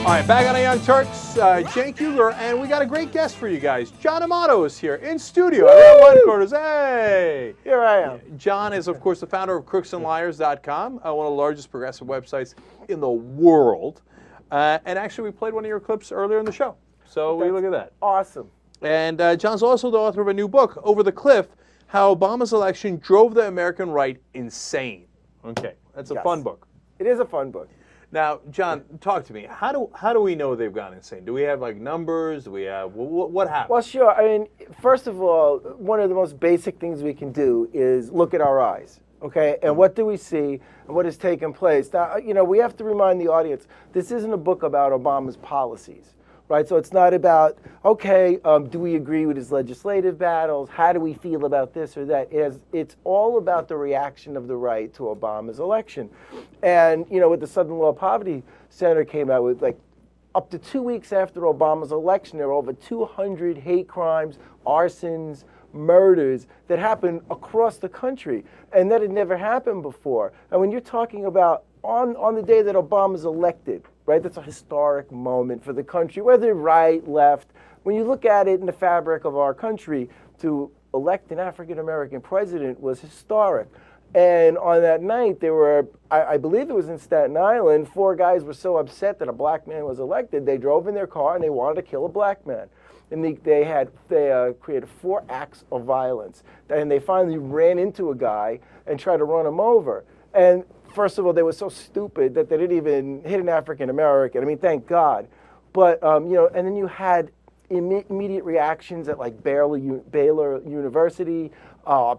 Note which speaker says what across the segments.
Speaker 1: All right, back on the Young Turks, Cenk Uygur, and we got a great guest for you guys. John Amato is here in studio at One Quarters. Hey!
Speaker 2: Here I am.
Speaker 1: John is, of course, the founder of crooksandliars.com, one of the largest progressive websites in the world. And actually, we played one of your clips earlier in the show. So we look at that.
Speaker 2: Awesome.
Speaker 1: And John's also the author of a new book, Over the Cliff, How Obama's Election Drove the American Right Insane. Okay, that's a fun book.
Speaker 2: It is a fun book.
Speaker 1: Now, John, talk to me. How do we know they've gone insane? Do we have like numbers? Do we have what happened?
Speaker 2: Well, sure. I mean, first of all, one of the most basic things we can do is look at our eyes. Okay, and what do we see, and what has taken place? Now, you know, we have to remind the audience, this isn't a book about Obama's policies, right? So it's not about, okay, do we agree with his legislative battles? How do we feel about this or that? It's all about the reaction of the right to Obama's election. And, you know, what the Southern Law Poverty Center came out with, like, up to 2 weeks after Obama's election, there were over 200 hate crimes, arsons, murders that happened across the country, and that had never happened before. And when you're talking about on the day that Obama's elected, right, that's a historic moment for the country, whether right, left. When you look at it in the fabric of our country, to elect an African-American president was historic. And on that night, there were, I believe it was in Staten Island, 4 guys were so upset that a black man was elected, they drove in their car and they wanted to kill a black man. And they created 4 acts of violence. And they finally ran into a guy and tried to run him over. And first of all, they were so stupid that they didn't even hit an African American. I mean, thank God. But, you know, and then you had immediate reactions at like Baylor University.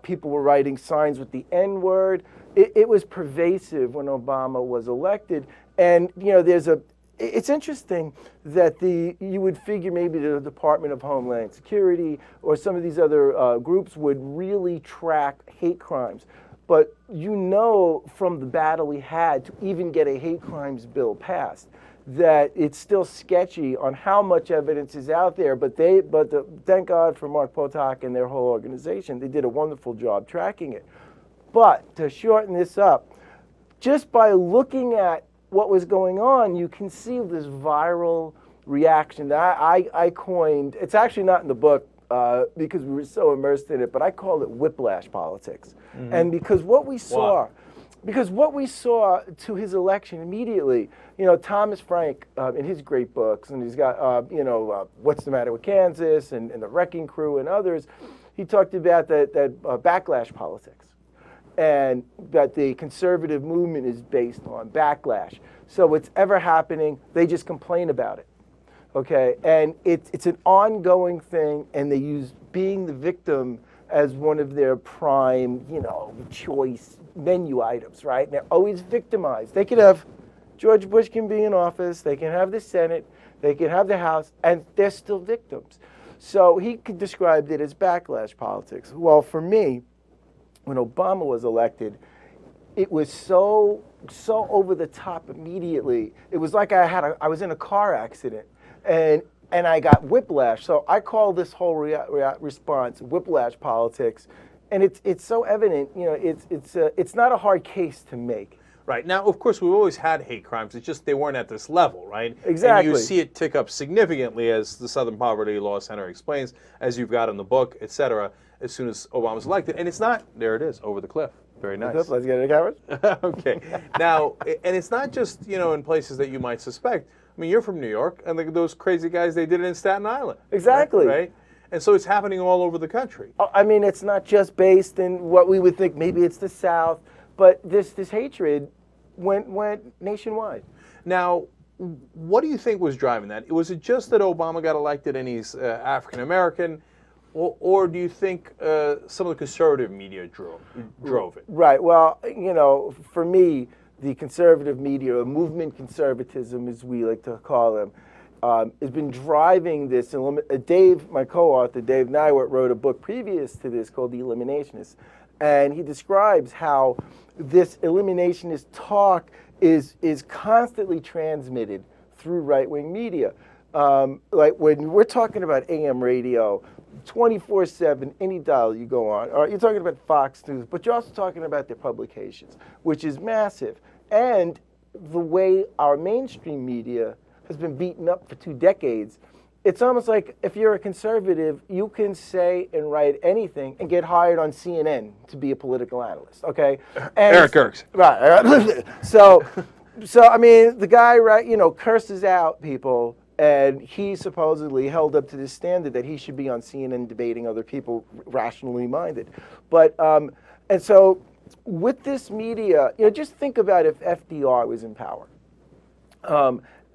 Speaker 2: People were writing signs with the N-word. It was pervasive when Obama was elected. And, you know, it's interesting that you would figure maybe the Department of Homeland Security or some of these other groups would really track hate crimes. But you know from the battle we had to even get a hate crimes bill passed that it's still sketchy on how much evidence is out there. But thank God for Mark Potok and their whole organization. They did a wonderful job tracking it. But to shorten this up, just by looking at what was going on, you can see this viral reaction that I coined. It's actually not in the book because we were so immersed in it, but I call it whiplash politics. Mm-hmm. And because what we saw to his election immediately, you know, Thomas Frank in his great books, and he's got, you know, What's the Matter with Kansas and The Wrecking Crew and others, he talked about that backlash politics. And that the conservative movement is based on backlash. So what's ever happening, they just complain about it, okay? And it's an ongoing thing, and they use being the victim as one of their prime, you know, choice menu items, right? And they're always victimized. They could have, George Bush can be in office, they can have the Senate, they can have the House, and they're still victims. So he described it as backlash politics. Well, for me, when Obama was elected, it was so over the top immediately. It was like I was in a car accident, and I got whiplash. So I call this whole response whiplash politics, and it's so evident. You know, it's not a hard case to make.
Speaker 1: Right. Now, of course, we've always had hate crimes. It's just they weren't at this level, right?
Speaker 2: Exactly.
Speaker 1: And you see it tick up significantly, as the Southern Poverty Law Center explains, as you've got in the book, et cetera, as soon as Obama's elected. And it's not, there it is, over the cliff. Very nice.
Speaker 2: Let's get it, Howard.
Speaker 1: Okay. Now, and it's not just, you know, in places that you might suspect. I mean, you're from New York, and those crazy guys, they did it in Staten Island.
Speaker 2: Exactly.
Speaker 1: Right? And so it's happening all over the country.
Speaker 2: I mean, it's not just based in what we would think, maybe it's the South, but this hatred went nationwide.
Speaker 1: Now, what do you think was driving that? Was it just that Obama got elected and he's African-American? Or do you think some of the conservative media drove it?
Speaker 2: Right. Well, you know, for me, the conservative media, or movement conservatism, as we like to call them, has been driving this. Dave, my co-author, Dave Nywert, wrote a book previous to this called The Eliminationists. And he describes how this eliminationist talk is constantly transmitted through right-wing media. Like when we're talking about AM radio, 24/7, any dial you go on, or you're talking about Fox News, but you're also talking about their publications, which is massive. And the way our mainstream media has been beaten up for 2 decades. It's almost like if you're a conservative, you can say and write anything and get hired on CNN to be a political analyst, okay? And
Speaker 1: Eric Crooks.
Speaker 2: Right. So I mean, the guy, right, curses out people, and he supposedly held up to this standard that he should be on CNN debating other people rationally minded. But, and so with this media, just think about if FDR was in power.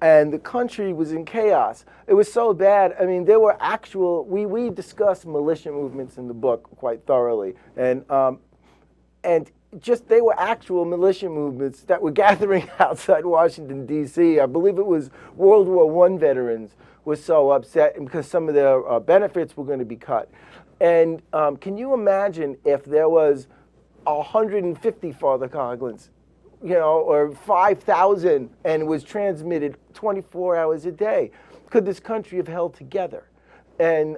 Speaker 2: And the country was in chaos. It was so bad. I mean, there were we discussed militia movements in the book quite thoroughly. And just they were actual militia movements that were gathering outside Washington, D.C. I believe it was World War I veterans were so upset because some of their benefits were going to be cut. And can you imagine if there was 150 Father Coughlins, or 5,000, and it was transmitted 24 hours a day? Could this country have held together? And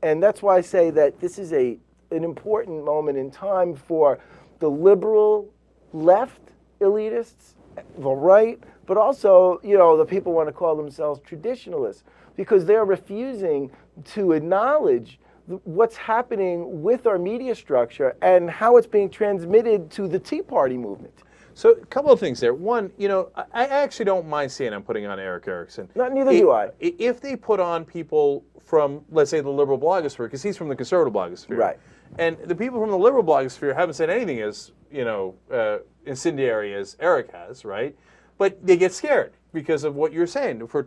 Speaker 2: that's why I say that this is an important moment in time for the liberal left elitists, the right, but also, the people want to call themselves traditionalists, because they're refusing to acknowledge what's happening with our media structure and how it's being transmitted to the Tea Party movement.
Speaker 1: So a couple of things there. One, I actually don't mind CNN putting on Eric Erickson.
Speaker 2: Neither do I.
Speaker 1: If they put on people from, let's say, the liberal blogosphere, because he's from the conservative blogosphere.
Speaker 2: Right.
Speaker 1: And the people from the liberal blogosphere haven't said anything as, incendiary as Eric has, right? But they get scared because of what you're saying. For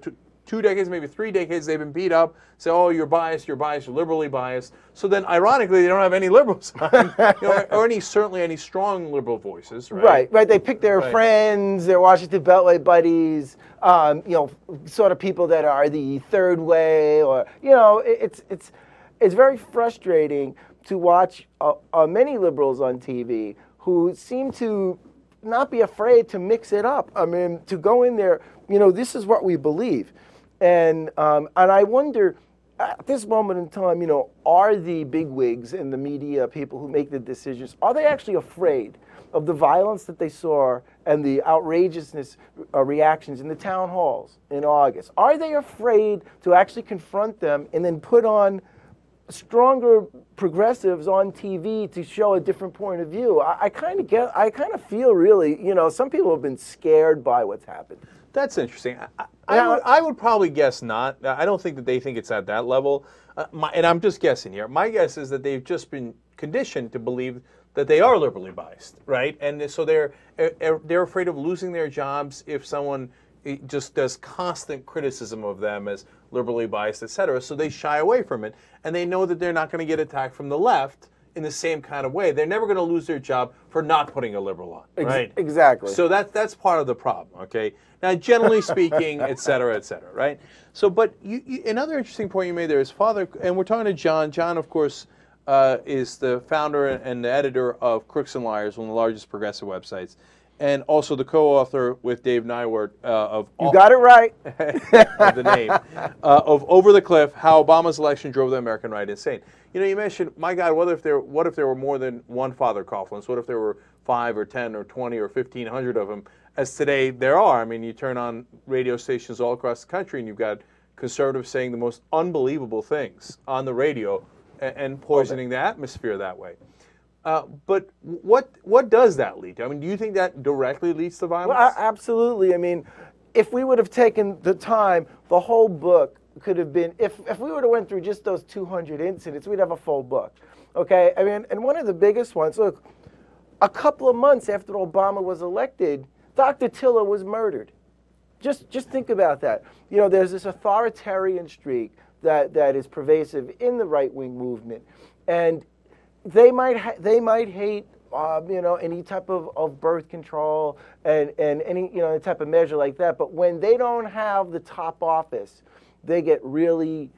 Speaker 1: 2 decades, maybe 3 decades, they've been beat up, say, oh, you're biased, you're liberally biased. So then, ironically, they don't have any liberals or certainly any strong liberal voices, right?
Speaker 2: Right. They pick their friends, their Washington Beltway buddies, sort of people that are the third way, or, it's very frustrating to watch many liberals on TV who seem to not be afraid to mix it up. I mean, to go in there, this is what we believe. And I wonder, at this moment in time, are the bigwigs and the media people who make the decisions, are they actually afraid of the violence that they saw and the outrageousness reactions in the town halls in August? Are they afraid to actually confront them and then put on stronger progressives on TV to show a different point of view? I kind of feel really, some people have been scared by what's happened.
Speaker 1: That's interesting. I would probably guess not. I don't think that they think it's at that level. And I'm just guessing here. My guess is that they've just been conditioned to believe that they are liberally biased, right? And so they're afraid of losing their jobs if someone just does constant criticism of them as liberally biased, et cetera. So they shy away from it. And they know that they're not going to get attacked from the left in the same kind of way. They're never going to lose their job for not putting a liberal on, right?
Speaker 2: Exactly.
Speaker 1: So that's part of the problem, okay? Now, generally speaking, et cetera, right? So, but another interesting point you made there is Father, and we're talking to John. John, of course, is the founder and the editor of Crooks and Liars, one of the largest progressive websites, and also the co-author with Dave Nywert of...
Speaker 2: You got it right.
Speaker 1: of the name. Of Over the Cliff, How Obama's Election Drove the American Right Insane. You mentioned, my God, what if there were more than one Father Coughlin? What if there were 5 or 10 or 20 or 1,500 of them, as today there are? I mean, you turn on radio stations all across the country and you've got conservatives saying the most unbelievable things on the radio and poisoning the atmosphere that way. But what does that lead to? I mean, do you think that directly leads to violence?
Speaker 2: Well, absolutely. I mean, if we would have taken the time, the whole book could have been, if we would have went through just those 200 incidents, we'd have a full book. Okay? I mean, and one of the biggest ones, look, a couple of months after Obama was elected, Dr. Tiller was murdered. Just think about that. There's this authoritarian streak that is pervasive in the right-wing movement. And they might hate any type of birth control and any type of measure like that. But when they don't have the top office, they get really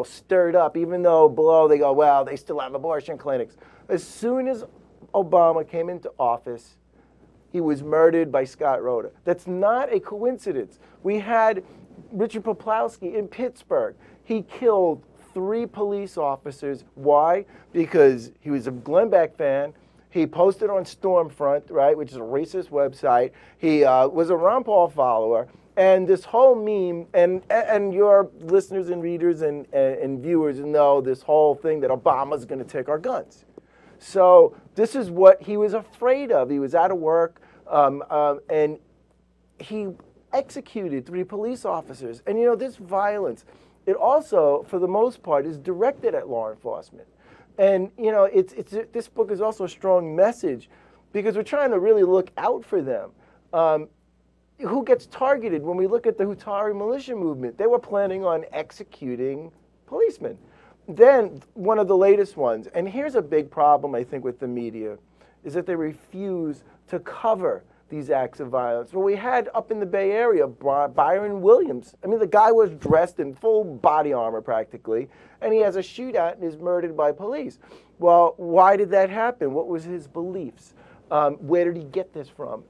Speaker 2: stirred up. Even though below they go, well, they still have abortion clinics. As soon as Obama came into office, he was murdered by Scott Roeder. That's not a coincidence. We had Richard Poplawski in Pittsburgh. He killed 3 police officers. Why? Because he was a Glenn Beck fan. He posted on Stormfront, right, which is a racist website. He was a Ron Paul follower, And this whole meme, and your listeners and readers and viewers know this whole thing that Obama's going to take our guns. So this is what he was afraid of. He was out of work, and he executed 3 police officers. And this violence, it also, for the most part, is directed at law enforcement. And this book is also a strong message because we're trying to really look out for them. Who gets targeted? When we look at the Hutari militia movement, they were planning on executing policemen. Then one of the latest ones, and here's a big problem I think with the media, is that they refuse to cover these acts of violence. Well, we had up in the Bay Area, Byron Williams. I mean, the guy was dressed in full body armor practically, and he has a shootout and is murdered by police. Well, why did that happen? What was his beliefs? Where did he get this from?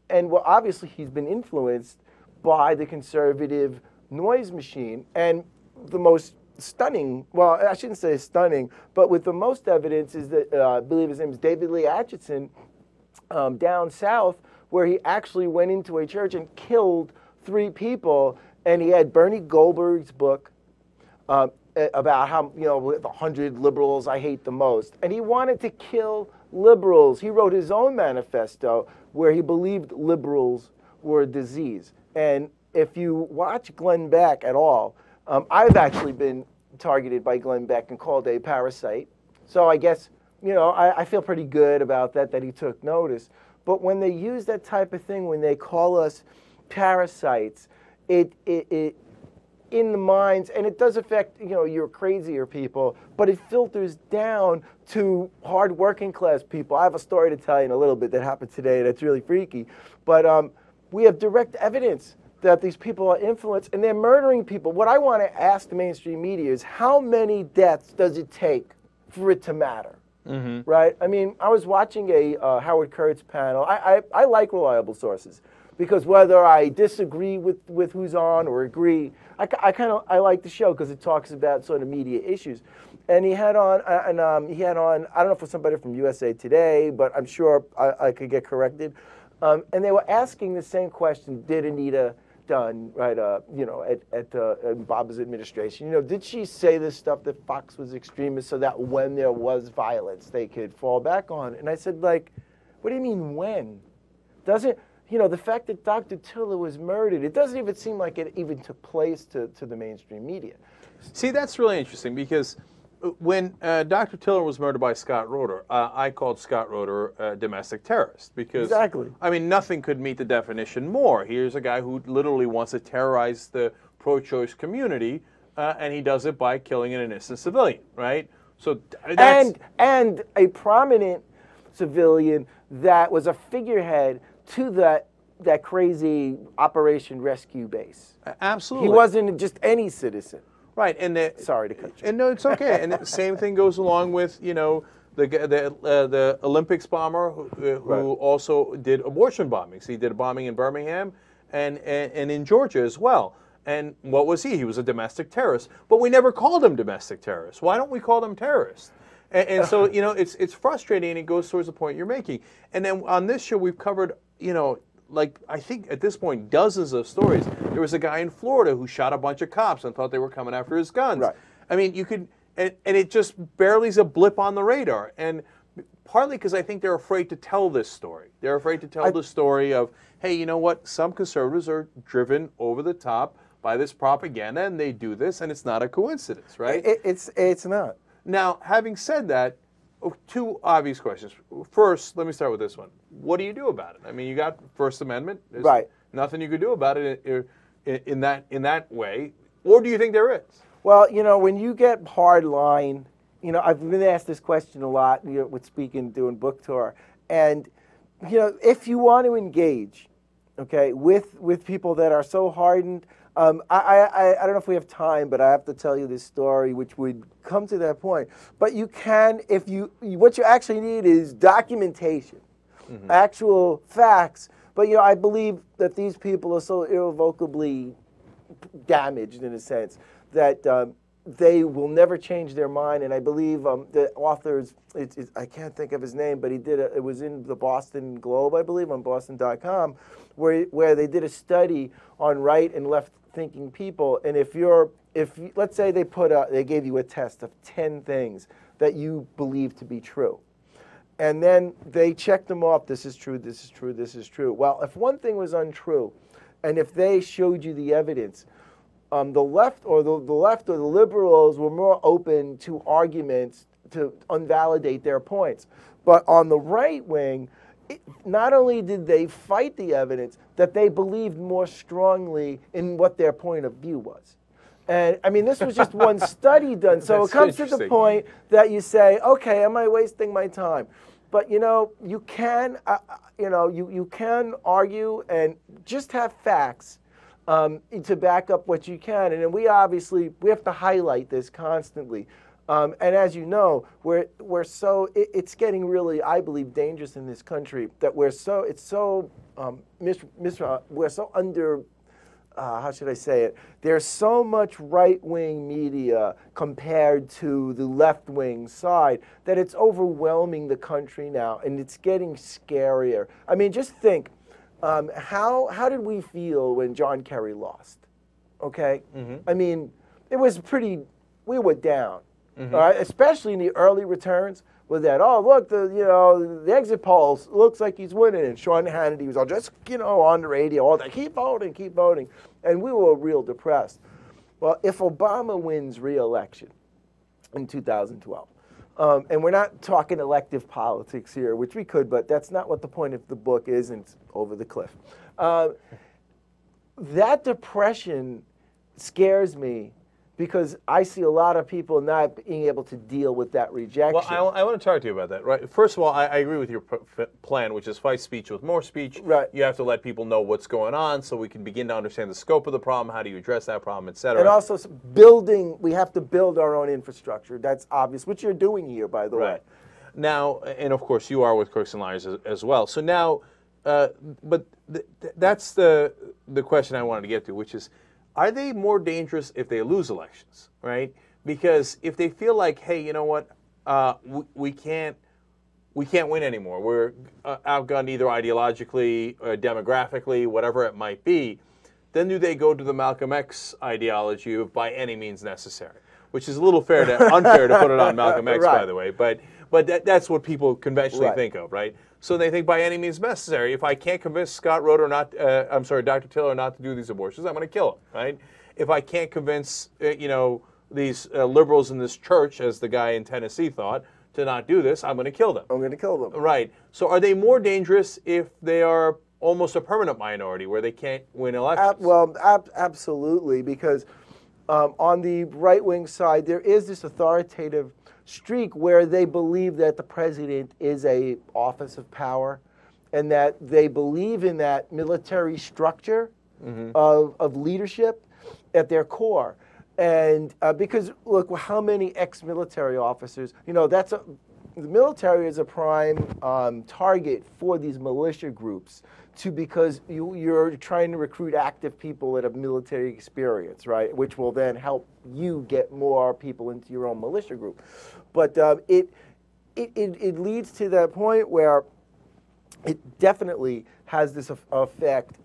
Speaker 2: And well, obviously he's been influenced by the conservative noise machine. And the most stunning, well, I shouldn't say stunning, but with the most evidence is that, I believe his name is David Lee Atchison, down south, where he actually went into a church and killed 3 people. And he had Bernie Goldberg's book about how, the 100 liberals I hate the most. And he wanted to kill liberals. He wrote his own manifesto where he believed liberals were a disease. And if you watch Glenn Beck at all, I've actually been targeted by Glenn Beck and called a parasite. So I guess, I feel pretty good about that he took notice. But when they use that type of thing, when they call us parasites, it in the minds, and it does affect, your crazier people, but it filters down to hard working class people. I have a story to tell you in a little bit that happened today that's really freaky. But we have direct evidence that these people are influenced and they're murdering people. What I want to ask the mainstream media is how many deaths does it take for it to matter? Mm-hmm. Right? I mean, I was watching a Howard Kurtz panel. I like reliable sources because whether I disagree with who's on or agree, I like the show because it talks about sort of media issues. And he had on, I don't know if it was somebody from USA Today, but I'm sure I could get corrected. And they were asking the same question: did Anita Dunn, right, at Obama's administration, did she say this stuff that Fox was extremist so that when there was violence they could fall back on? And I said, what do you mean when? Doesn't, the fact that Dr. Tiller was murdered, it doesn't even seem like it even took place to the mainstream media.
Speaker 1: See, that's really interesting because when Dr. Tiller was murdered by Scott Roeder, I called Scott Roeder a domestic terrorist because,
Speaker 2: exactly.
Speaker 1: I mean, nothing could meet the definition more. Here's a guy who literally wants to terrorize the pro-choice community, and he does it by killing an innocent civilian, right? So that's...
Speaker 2: And a prominent civilian that was a figurehead to that crazy Operation Rescue Base.
Speaker 1: Absolutely.
Speaker 2: He wasn't just any citizen.
Speaker 1: Right, and
Speaker 2: sorry to cut you.
Speaker 1: And no, it's okay. And the same thing goes along with the Olympics bomber who
Speaker 2: right.
Speaker 1: also did abortion bombings. He did a bombing in Birmingham and in Georgia as well. And what was he? He was a domestic terrorist. But we never called him domestic terrorists. Why don't we call them terrorists? And so it's frustrating, and it goes towards the point you're making. And then on this show we've covered I think at this point, dozens of stories. There was a guy in Florida who shot a bunch of cops and thought they were coming after his guns.
Speaker 2: Right.
Speaker 1: I mean, you could, and it just barely is a blip on the radar. And partly because I think they're afraid to tell this story. They're afraid to tell the story of, hey, you know what? Some conservatives are driven over the top by this propaganda, and they do this, and it's not a coincidence, right?
Speaker 2: It's not.
Speaker 1: Now, having said that, 2 obvious questions. First, let me start with this one. What do you do about it? I mean, you got First Amendment. There's
Speaker 2: right.
Speaker 1: Nothing you could do about it in that way. Or do you think there is?
Speaker 2: Well, when you get hard line, I've been asked this question a lot, with speaking, doing book tour, and if you want to engage, okay, with people that are so hardened. I don't know if we have time, but I have to tell you this story, which would come to that point. But you can, what you actually need is documentation, mm-hmm. actual facts. But I believe that these people are so irrevocably damaged, in a sense, that they will never change their mind. And I believe the authors, I can't think of his name, but it was in the Boston Globe, I believe, on Boston.com, where they did a study on right and left thinking people. And if let's say they gave you a test of 10 things that you believe to be true. And then they checked them off. This is true, this is true, this is true. Well, if one thing was untrue, and if they showed you the evidence, the left or the liberals were more open to arguments to invalidate their points. But on the right wing, not only did they fight the evidence, that they believed more strongly in what their point of view was. And I mean, this was just one study done. So it comes to the point that you say, okay, am I wasting my time? But you can, you can argue and just have facts to back up what you can. And then we have to highlight this constantly. And as you know, it's getting really, I believe, dangerous in this country that we're so under. How should I say it? There's so much right-wing media compared to the left-wing side that it's overwhelming the country now, and it's getting scarier. I mean, just think, how did we feel when John Kerry lost? Okay? Mm-hmm. I mean, it was we were down, mm-hmm. All right? Especially in the early returns. With that, oh look, the exit polls looks like he's winning, and Sean Hannity was all just on the radio all that, keep voting, and we were real depressed. Well, if Obama wins re-election in 2012, and we're not talking elective politics here, which we could, but that's not what the point of the book is, and it's over the cliff. That depression scares me. Because I see a lot of people not being able to deal with that rejection.
Speaker 1: Well, I want to talk to you about that. Right. First of all, I agree with your plan, which is fight speech with more speech.
Speaker 2: Right.
Speaker 1: You have to let people know what's going on so we can begin to understand the scope of the problem, how do you address that problem, et cetera.
Speaker 2: And also we have to build our own infrastructure. That's obvious, which you're doing here, by the way.
Speaker 1: Now, and of course, you are with Crooks and Liars as well. So now, but that's the question I wanted to get to, which is, are they more dangerous if they lose elections, right? Because if they feel like, hey, you know what, we can't win anymore. We're outgunned either ideologically or demographically, whatever it might be, then do they go to the Malcolm X ideology of by any means necessary, which is a little unfair to put it on Malcolm X,
Speaker 2: right.
Speaker 1: By the way, but that's what people conventionally think of, right? So they think by any means necessary. If I can't convince Scott Roeder Dr. Tiller not to do these abortions, I'm going to kill him, right? If I can't convince, these liberals in this church, as the guy in Tennessee thought, to not do this, I'm going to kill them.
Speaker 2: I'm going to kill them.
Speaker 1: Right. So are they more dangerous if they are almost a permanent minority where they can't win elections?
Speaker 2: Absolutely, because on the right-wing side, there is this authoritative streak where they believe that the president is a office of power and that they believe in that military structure mm-hmm. of leadership at their core. And because, look, how many ex-military officers, the military is a prime target for these militia groups because you're trying to recruit active people that have military experience, right? Which will then help you get more people into your own militia group. But it leads to that point where it definitely has this effect.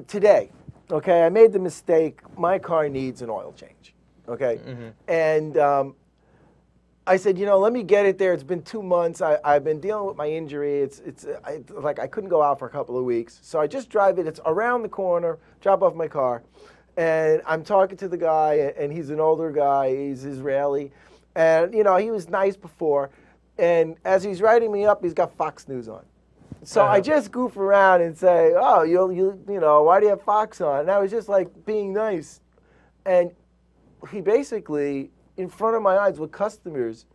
Speaker 2: Today, okay, I made the mistake. My car needs an oil change, okay? Mm-hmm. And I said, let me get it there. It's been 2 months. I've been dealing with my injury. I couldn't go out for a couple of weeks. So I just drive it. It's around the corner, drop off my car. And I'm talking to the guy, and he's an older guy. He's Israeli. And, he was nice before. And as he's writing me up, he's got Fox News on. So I just goof around and say, oh, why do you have Fox on? And I was just being nice. And he basically, in front of my eyes with customers,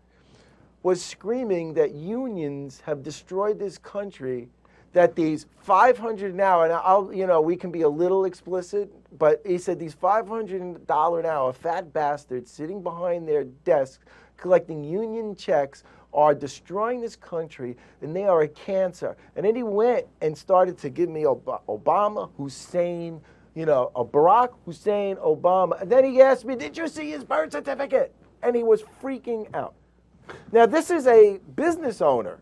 Speaker 2: was screaming that unions have destroyed this country, that these $500 an hour, and we can be a little explicit, but he said these $500 an hour fat bastards sitting behind their desks collecting union checks are destroying this country, and they are a cancer. And then he went and started to give me Obama, Hussein, Barack Hussein Obama. And then he asked me, did you see his birth certificate? And he was freaking out. Now, this is a business owner,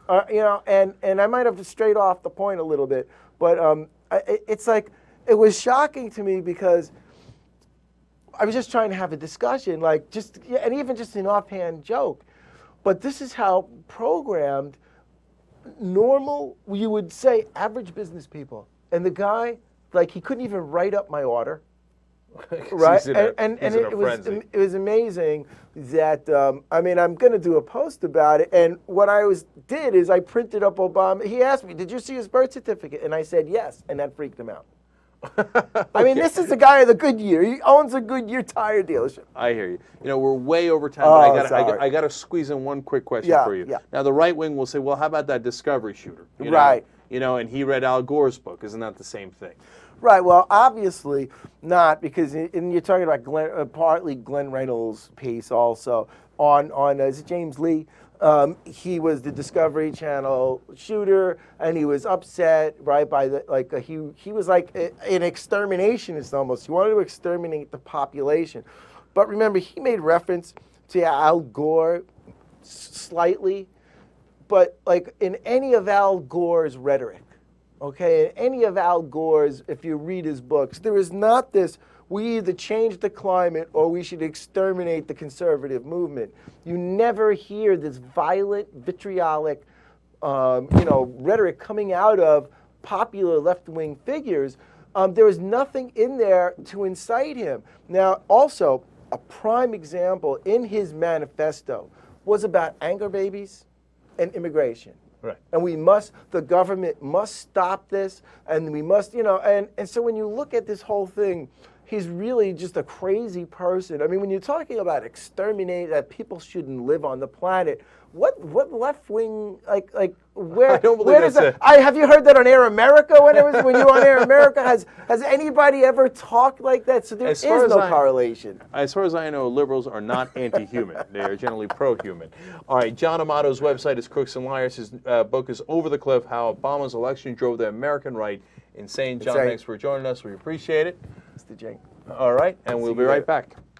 Speaker 2: and I might have strayed off the point a little bit, but it's like, it was shocking to me because I was just trying to have a discussion, and even just an offhand joke. But this is how programmed normal, you would say, average business people. And the guy, he couldn't even write up my order. Right, and it was amazing that I'm going to do a post about it. And what I did is I printed up Obama. He asked me, "Did you see his birth certificate?" And I said yes, and that freaked him out. Okay. I mean, this is the guy of the Goodyear. He owns a Goodyear tire dealership.
Speaker 1: I hear you. We're way over time, but I got to squeeze in one quick question for you.
Speaker 2: Yeah.
Speaker 1: Now, the right wing will say, "Well, how about that Discovery shooter?"
Speaker 2: Right.
Speaker 1: And he read Al Gore's book. Isn't that the same thing?
Speaker 2: Right. Well, obviously not, because you're talking about partly Glenn Reynolds' piece also on is it James Lee? He was the Discovery Channel shooter, and he was upset, right, by he was like an exterminationist almost. He wanted to exterminate the population. But remember, he made reference to Al Gore slightly, but in any of Al Gore's rhetoric, okay, in any of Al Gore's, if you read his books, there is not this, we either change the climate or we should exterminate the conservative movement. You never hear this violent, vitriolic, rhetoric coming out of popular left-wing figures. There is nothing in there to incite him. Now, also, a prime example in his manifesto was about anger babies and immigration.
Speaker 1: Right.
Speaker 2: And the government must stop this, and we must, and so when you look at this whole thing, he's really just a crazy person. I mean, when you're talking about exterminate, that people shouldn't live on the planet, what left wing, where,
Speaker 1: I don't believe
Speaker 2: where does that, have you heard that on Air America when you were on Air America? Has anybody ever talked like that? So there is no correlation.
Speaker 1: As far as I know, liberals are not anti-human. They are generally pro-human. All right, John Amato's website is Crooks and Liars. His book is Over the Cliff, How Obama's Election Drove the American Right Insane. John, thanks for joining us. We appreciate it.
Speaker 2: Mr. Jake.
Speaker 1: All right, and we'll be right back.